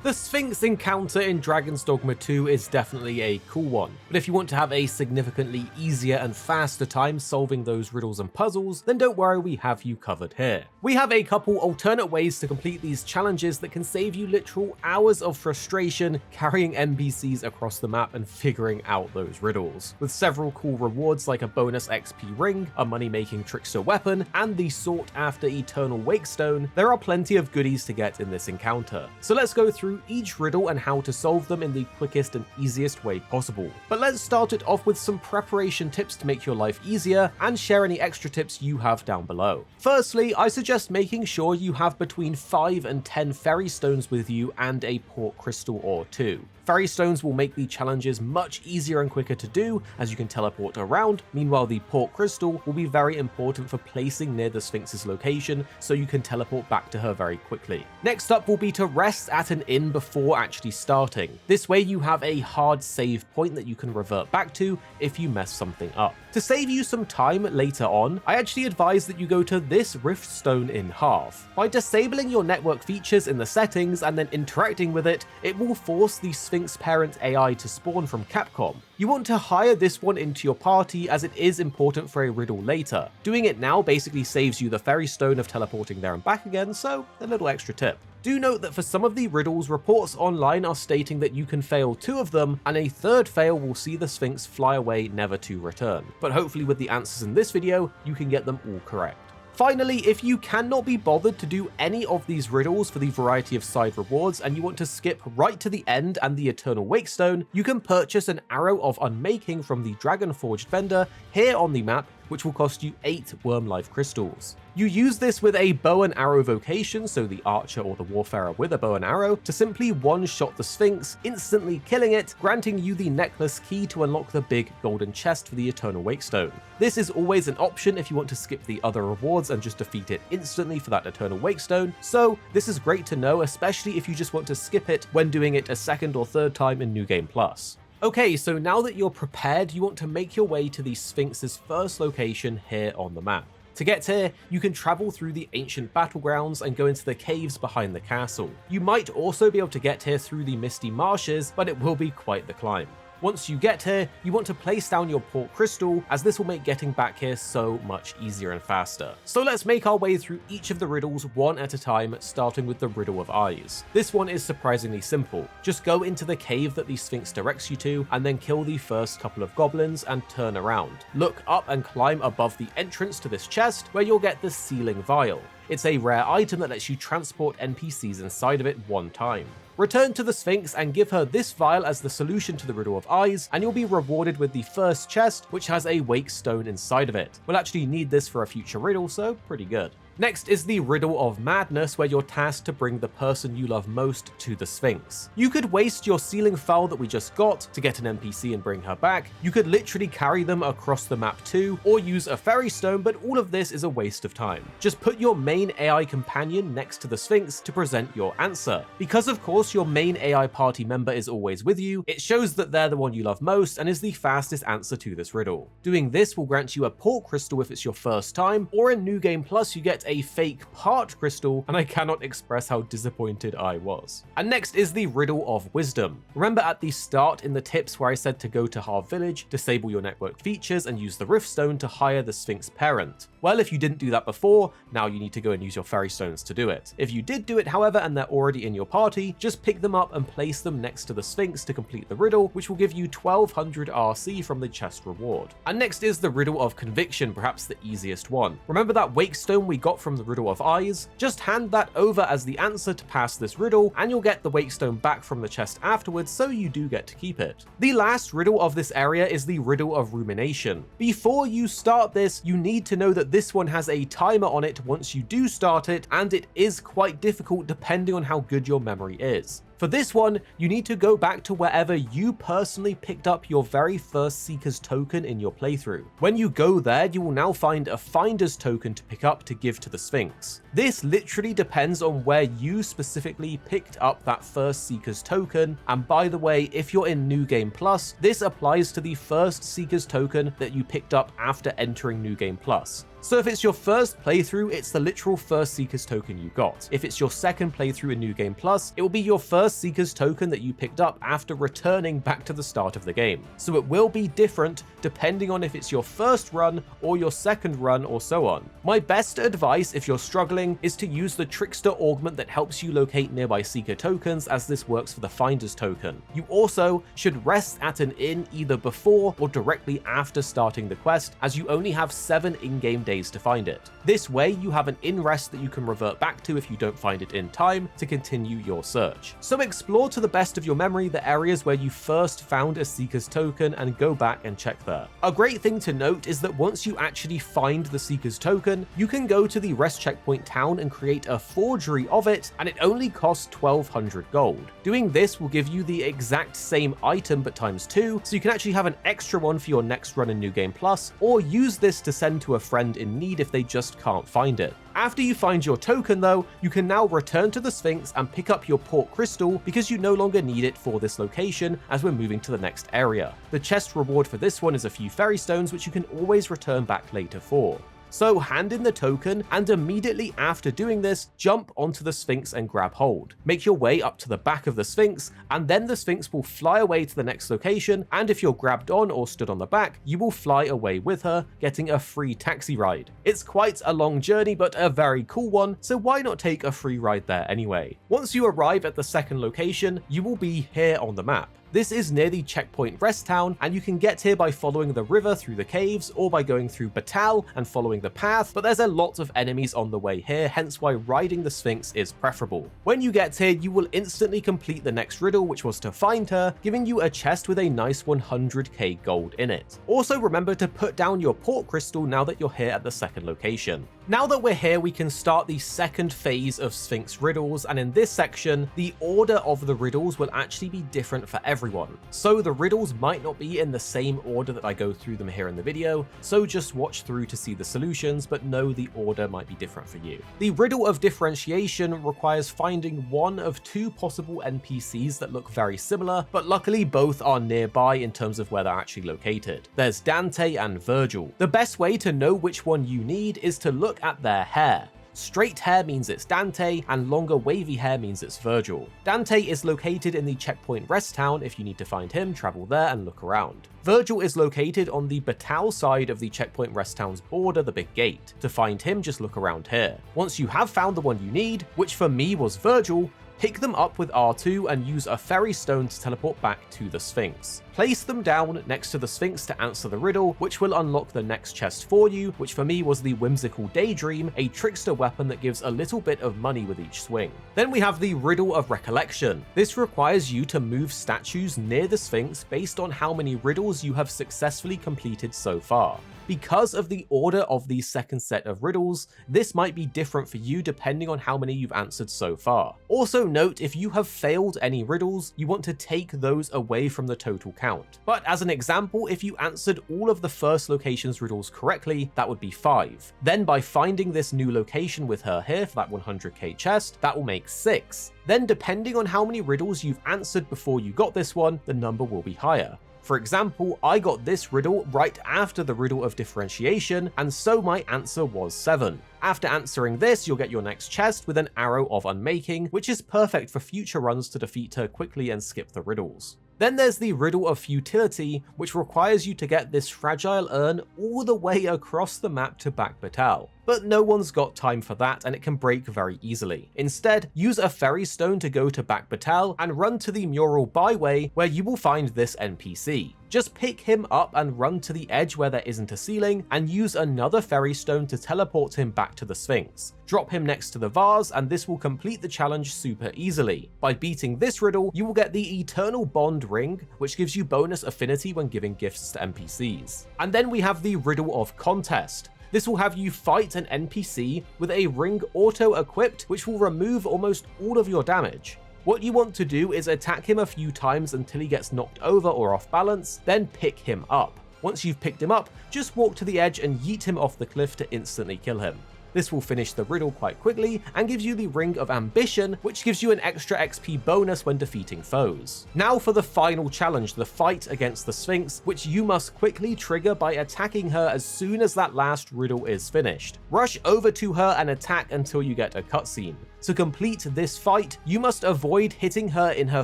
The Sphinx encounter in Dragons Dogma 2 is definitely a cool one, but if you want to have a significantly easier and faster time solving those riddles and puzzles, then don't worry, we have you covered here. We have a couple alternate ways to complete these challenges that can save you literal hours of frustration carrying NPCs across the map and figuring out those riddles. With several cool rewards like a bonus XP ring, a money-making trickster weapon, and the sought-after Eternal Wakestone, there are plenty of goodies to get in this encounter. So let's go through each riddle and how to solve them in the quickest and easiest way possible. But let's start it off with some preparation tips to make your life easier and share any extra tips you have down below. Firstly, I suggest making sure you have between 5 and 10 fairy stones with you and a port crystal or 2. Fairy stones will make the challenges much easier and quicker to do, as you can teleport around. Meanwhile, the port crystal will be very important for placing near the Sphinx's location, so you can teleport back to her very quickly. Next up will be to rest at an inn before actually starting. This way you have a hard save point that you can revert back to if you mess something up. To save you some time later on, I actually advise that you go to this rift stone in half. By disabling your network features in the settings and then interacting with it, it will force the Sphinx parent AI to spawn from Capcom. You want to hire this one into your party as it is important for a riddle later. Doing it now basically saves you the fairy stone of teleporting there and back again, so a little extra tip. Do note that for some of the riddles, reports online are stating that you can fail 2 of them, and a third fail will see the Sphinx fly away never to return. But hopefully with the answers in this video, you can get them all correct. Finally, if you cannot be bothered to do any of these riddles for the variety of side rewards and you want to skip right to the end and the Eternal Wakestone, you can purchase an Arrow of Unmaking from the Dragon Forged vendor here on the map, which will cost you 8 Worm Life Crystals. You use this with a bow and arrow vocation, so the archer or the warfarer with a bow and arrow, to simply one-shot the Sphinx, instantly killing it, granting you the necklace key to unlock the big golden chest for the Eternal Wakestone. This is always an option if you want to skip the other rewards and just defeat it instantly for that Eternal Wakestone, so this is great to know, especially if you just want to skip it when doing it a second or third time in New Game Plus. Okay, so now that you're prepared, you want to make your way to the Sphinx's first location here on the map. To get here, you can travel through the ancient battlegrounds and go into the caves behind the castle. You might also be able to get here through the misty marshes, but it will be quite the climb. Once you get here, you want to place down your port crystal, as this will make getting back here so much easier and faster. So let's make our way through each of the riddles one at a time, starting with the Riddle of Eyes. This one is surprisingly simple. Just go into the cave that the Sphinx directs you to, and then kill the first couple of goblins and turn around. Look up and climb above the entrance to this chest, where you'll get the Sealing Vial. It's a rare item that lets you transport NPCs inside of it one time. Return to the Sphinx and give her this vial as the solution to the Riddle of Eyes, and you'll be rewarded with the first chest, which has a wake stone inside of it. We'll actually need this for a future riddle, so pretty good. Next is the Riddle of Madness, where you're tasked to bring the person you love most to the Sphinx. You could waste your Sealing Vial that we just got to get an NPC and bring her back. You could literally carry them across the map too, or use a fairy stone, but all of this is a waste of time. Just put your main AI companion next to the Sphinx to present your answer. Because of course your main AI party member is always with you, it shows that they're the one you love most and is the fastest answer to this riddle. Doing this will grant you a port crystal if it's your first time, or in New Game Plus you get a fake part crystal, and I cannot express how disappointed I was. And next is the Riddle of Wisdom. Remember at the start in the tips where I said to go to Harv Village, disable your network features, and use the Rift Stone to hire the Sphinx parent? Well, if you didn't do that before, now you need to go and use your fairy stones to do it. If you did do it, however, and they're already in your party, just pick them up and place them next to the Sphinx to complete the riddle, which will give you 1200 RC from the chest reward. And next is the Riddle of Conviction, perhaps the easiest one. Remember that wake stone we got from the Riddle of Eyes? Just hand that over as the answer to pass this riddle, and you'll get the wake stone back from the chest afterwards, so you do get to keep it. The last riddle of this area is the Riddle of Rumination. Before you start this, you need to know that this one has a timer on it once you do start it, and it is quite difficult depending on how good your memory is. For this one, you need to go back to wherever you personally picked up your very first Seeker's token in your playthrough. When you go there, you will now find a Finder's token to pick up to give to the Sphinx. This literally depends on where you specifically picked up that first Seeker's token, and by the way, if you're in New Game Plus, this applies to the first Seeker's token that you picked up after entering New Game Plus. So if it's your first playthrough, it's the literal first Seeker's token you got. If it's your second playthrough in New Game Plus, it will be your first Seeker's token that you picked up after returning back to the start of the game. So it will be different depending on if it's your first run or your second run or so on. My best advice if you're struggling is to use the Trickster augment that helps you locate nearby Seeker tokens, as this works for the Finder's token. You also should rest at an inn either before or directly after starting the quest, as you only have 7 in-game days to find it. This way you have an inn rest that you can revert back to if you don't find it in time to continue your search. So explore to the best of your memory the areas where you first found a Seeker's token and go back and check there. A great thing to note is that once you actually find the Seeker's token, you can go to the rest checkpoint town and create a forgery of it, and it only costs 1200 gold. Doing this will give you the exact same item but times 2, so you can actually have an extra one for your next run in New Game Plus, or use this to send to a friend in need if they just can't find it. After you find your token though, you can now return to the Sphinx and pick up your port crystal because you no longer need it for this location as we're moving to the next area. The chest reward for this one is a few fairy stones which you can always return back later for. So hand in the token, and immediately after doing this, jump onto the Sphinx and grab hold. Make your way up to the back of the Sphinx, and then the Sphinx will fly away to the next location, and if you're grabbed on or stood on the back, you will fly away with her, getting a free taxi ride. It's quite a long journey, but a very cool one, so why not take a free ride there anyway? Once you arrive at the second location, you will be here on the map. This is near the checkpoint rest town, and you can get here by following the river through the caves or by going through Batal and following the path, but there's a lot of enemies on the way here, hence why riding the Sphinx is preferable. When you get here, you will instantly complete the next riddle, which was to find her, giving you a chest with a nice 100k gold in it. Also remember to put down your port crystal now that you're here at the second location. Now that we're here, we can start the second phase of Sphinx Riddles, and in this section, the order of the riddles will actually be different for everyone. So the riddles might not be in the same order that I go through them here in the video, so just watch through to see the solutions, but know the order might be different for you. The Riddle of Differentiation requires finding one of 2 possible NPCs that look very similar, but luckily both are nearby in terms of where they're actually located. There's Dante and Virgil. The best way to know which one you need is to look at their hair. Straight hair means it's Dante, and longer wavy hair means it's Virgil. Dante is located in the checkpoint rest town. If you need to find him, travel there and look around. Virgil is located on the Batal side of the checkpoint rest town's border, the big gate. To find him, just look around here. Once you have found the one you need, which for me was Virgil, pick them up with R2 and use a fairy stone to teleport back to the Sphinx. Place them down next to the Sphinx to answer the riddle, which will unlock the next chest for you, which for me was the Whimsical Daydream, a trickster weapon that gives a little bit of money with each swing. Then we have the Riddle of Recollection. This requires you to move statues near the Sphinx based on how many riddles you have successfully completed so far. Because of the order of the second set of riddles, this might be different for you depending on how many you've answered so far. Also note, if you have failed any riddles, you want to take those away from the total count. But as an example, if you answered all of the first location's riddles correctly, that would be 5. Then by finding this new location with her here for that 100k chest, that will make 6. Then depending on how many riddles you've answered before you got this one, the number will be higher. For example, I got this riddle right after the Riddle of Differentiation, and so my answer was 7. After answering this, you'll get your next chest with an Arrow of Unmaking, which is perfect for future runs to defeat her quickly and skip the riddles. Then there's the Riddle of Futility, which requires you to get this fragile urn all the way across the map to Back Batal. But no one's got time for that, and it can break very easily. Instead, use a fairy stone to go to Back Batal and run to the mural byway where you will find this NPC. Just pick him up and run to the edge where there isn't a ceiling, and use another fairy stone to teleport him back to the Sphinx. Drop him next to the vase, and this will complete the challenge super easily. By beating this riddle, you will get the Eternal Bond ring, which gives you bonus affinity when giving gifts to NPCs. And then we have the Riddle of Contest. This will have you fight an NPC with a ring auto-equipped, which will remove almost all of your damage. What you want to do is attack him a few times until he gets knocked over or off balance, then pick him up. Once you've picked him up, just walk to the edge and yeet him off the cliff to instantly kill him. This will finish the riddle quite quickly and gives you the Ring of Ambition, which gives you an extra XP bonus when defeating foes. Now for the final challenge, the fight against the Sphinx, which you must quickly trigger by attacking her as soon as that last riddle is finished. Rush over to her and attack until you get a cutscene. To complete this fight, you must avoid hitting her in her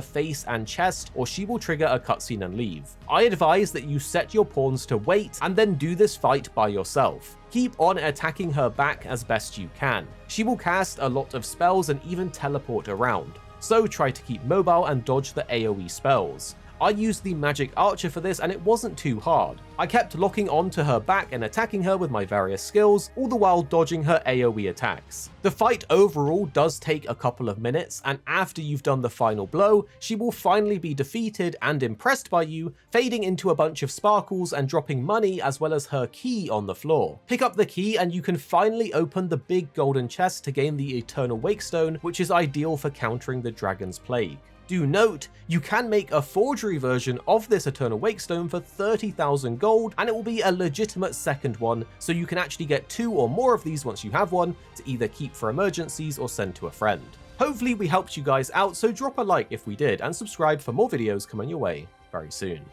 face and chest, or she will trigger a cutscene and leave. I advise that you set your pawns to wait and then do this fight by yourself. Keep on attacking her back as best you can. She will cast a lot of spells and even teleport around, so try to keep mobile and dodge the AoE spells. I used the Magic Archer for this and it wasn't too hard. I kept locking on to her back and attacking her with my various skills, all the while dodging her AoE attacks. The fight overall does take a couple of minutes, and after you've done the final blow, she will finally be defeated and impressed by you, fading into a bunch of sparkles and dropping money as well as her key on the floor. Pick up the key and you can finally open the big golden chest to gain the Eternal Wakestone, which is ideal for countering the Dragon's Plague. Do note, you can make a forgery version of this Eternal Wakestone for 30,000 gold, and it will be a legitimate second one, so you can actually get 2 or more of these once you have one, to either keep for emergencies or send to a friend. Hopefully we helped you guys out, so drop a like if we did, and subscribe for more videos coming your way very soon.